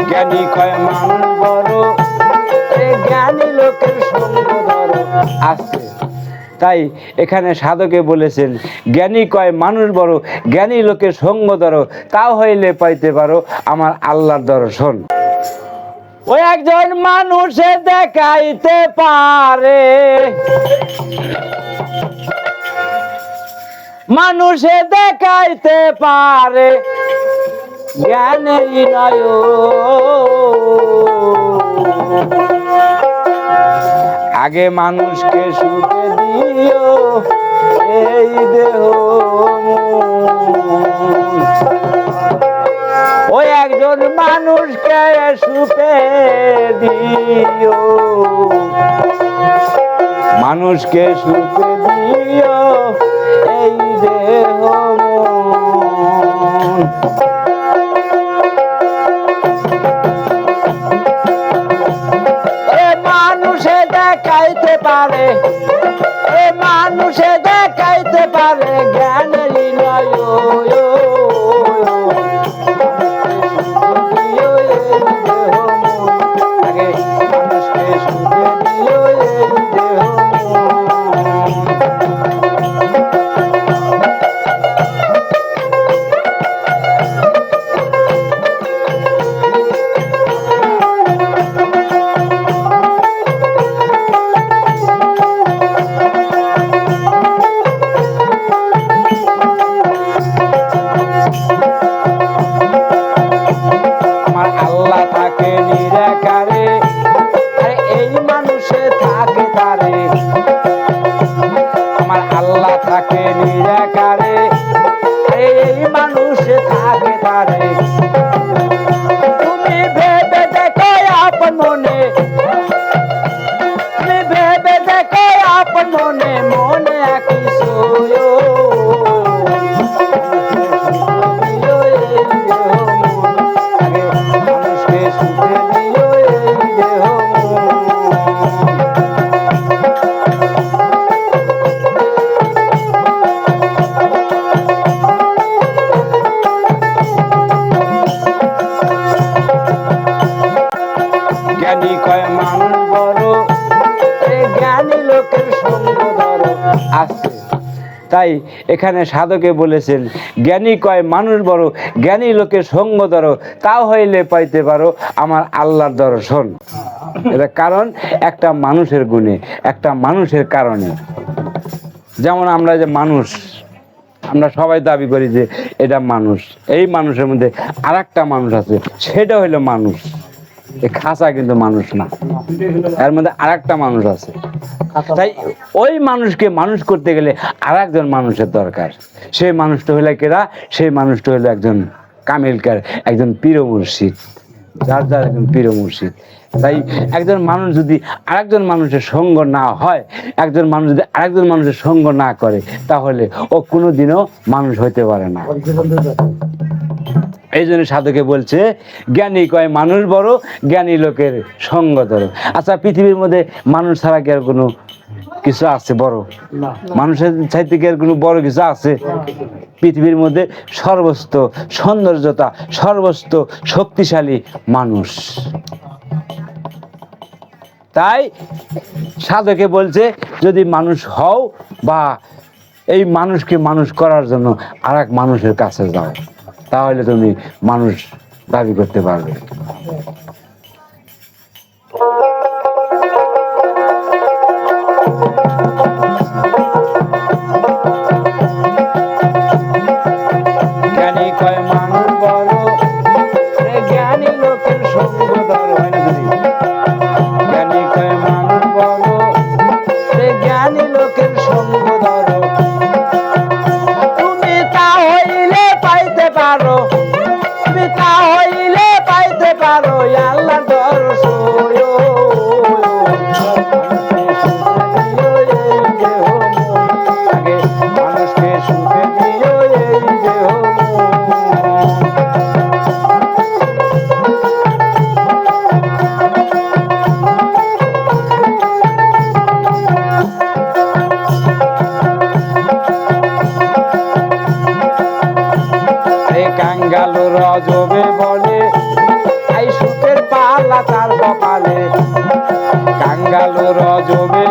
জ্ঞানী কয় মানুষ বড়, জ্ঞানী লোকের সঙ্গ ধরো আছে। তাই এখানে সাধকে বলেছেন জ্ঞানী কয় মানুষ বড়, জ্ঞানী লোকের সঙ্গ ধরো, তাও হইলে পাইতে পারো আমার আল্লাহর দর্শন। ও একজন মানুষে দেখাইতে পারে, মানুষে দেখাইতে পারে জ্ঞানেরই নয়। আগে মানুষকে সুখে দিও এই দেহ, ওই একজন মানুষকে সুখে দিও, মানুষকে সুখে দিও এই দেহ। মানুষে দেখাইতে পারে, মানুষে দেখাইতে পারে জ্ঞানেরই নয়। আগে মানুষকে সুখে দিও এই দেহ। থাকে নিরাকারে, এই মানুষে থাকে তারে। তুমি ভেবে দেখো আপন মনে, তুমি ভেবে দেখো আপন মনে, মনে একই সোয়। আগে মানুষকে সুখে দিও এই দেহ। জ্ঞানী কয় মানুষ বড়, জ্ঞানী লোকের সঙ্গ ধরো আছে। তাই এখানে সাধকে বলেছেন জ্ঞানী কয় মানুষ বড়, জ্ঞানী লোকের সঙ্গ ধরো, তাও হইলে পাইতে পারো আমার আল্লাহর দর্শন। এটা কারণ একটা মানুষের গুণে, একটা মানুষের কারণে। যেমন আমরা যে মানুষ, আমরা সবাই দাবি করি যে এটা মানুষ, এই মানুষের মধ্যে আর একটা মানুষ আছে, সেটা হইলো মানুষ। এই খাঁচা কিন্তু মানুষ না, এর মধ্যে আর একটা মানুষ আছে। তাই ওই মানুষকে মানুষ করতে গেলে আর একজন মানুষের দরকার। সেই মানুষটা হইলে কেরা? সেই মানুষটা হইলো একজন কামিলকার, একজন পীর মুর্শিদ, যার যার একজন পীর মুর্শিদ। তাই একজন মানুষ যদি আরেকজন মানুষের সঙ্গ না হয়, একজন মানুষ যদি আরেকজন মানুষের সঙ্গ না করে, তাহলে ও কোনোদিনও মানুষ হইতে পারে না। এই জন্য সাধকে বলছে জ্ঞানী কয় মানুষ বড়, জ্ঞানী লোকের সঙ্গ ধরো। আচ্ছা, পৃথিবীর মধ্যে মানুষ ছাড়া কি আর কোনো কিছু আছে বড়? মানুষের চাইতে কি আর কোনো বড় কিছু আছে? পৃথিবীর মধ্যে সর্বস্ত সৌন্দর্যতা, সর্বস্ত শক্তিশালী মানুষ। তাই সাধকে বলছে যদি মানুষ হও, বা এই মানুষকে মানুষ করার জন্য আর এক মানুষের কাছে যাও, তাহলে তুমি মানুষ দাবি করতে পারবে। জ্ঞানী কয় মানুষ বড়, জ্ঞানী লোকের সঙ্গ ধরো। হয় না যদি? জ্ঞানী কয় মানুষ বড়, জ্ঞানী লোকের সঙ্গ ধরো, তুমি তা হইলে পাইতে পারো, তুমি তা হইলে পাইতে পারো আল্লাহ। তার কপালে কাঙ্গালুর জমে